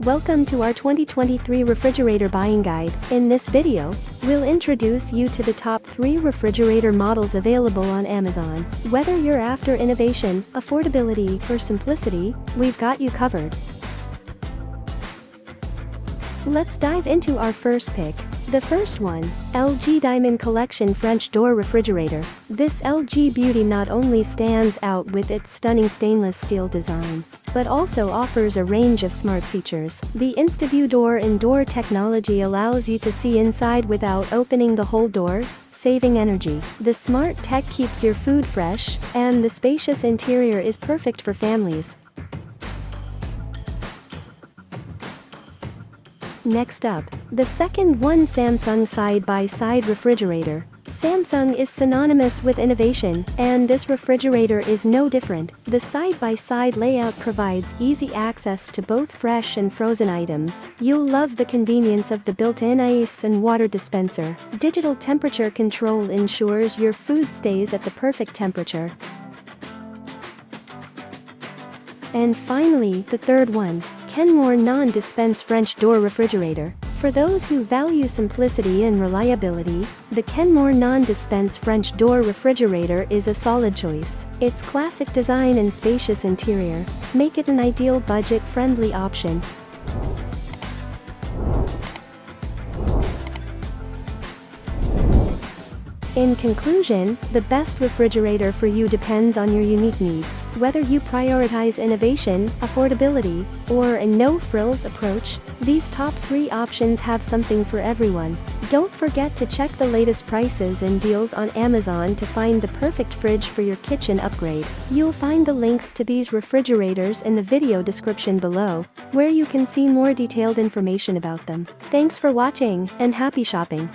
Welcome to our 2023 refrigerator buying guide. In this video, we'll introduce you to the top 3 refrigerator models available on Amazon. Whether you're after innovation, affordability, or simplicity, we've got you covered. Let's dive into our first pick. The first one, LG Diamond Collection French Door Refrigerator. This LG beauty not only stands out with its stunning stainless steel design, but also offers a range of smart features. The InstaView Door-in-Door technology allows you to see inside without opening the whole door, saving energy. The smart tech keeps your food fresh, and the spacious interior is perfect for families. Next up, the second one, Samsung Side-by-Side Refrigerator. Samsung is synonymous with innovation, and this refrigerator is no different. The side-by-side layout provides easy access to both fresh and frozen items. You'll love the convenience of the built-in ice and water dispenser. Digital temperature control ensures your food stays at the perfect temperature. And finally, the third one, Kenmore Non-Dispense French Door Refrigerator. For those who value simplicity and reliability, the Kenmore Non-Dispense French Door Refrigerator is a solid choice. Its classic design and spacious interior make it an ideal budget-friendly option. In conclusion, the best refrigerator for you depends on your unique needs. Whether you prioritize innovation, affordability, or a no-frills approach, these top 3 options have something for everyone. Don't forget to check the latest prices and deals on Amazon to find the perfect fridge for your kitchen upgrade. You'll find the links to these refrigerators in the video description below, where you can see more detailed information about them. Thanks for watching, and happy shopping!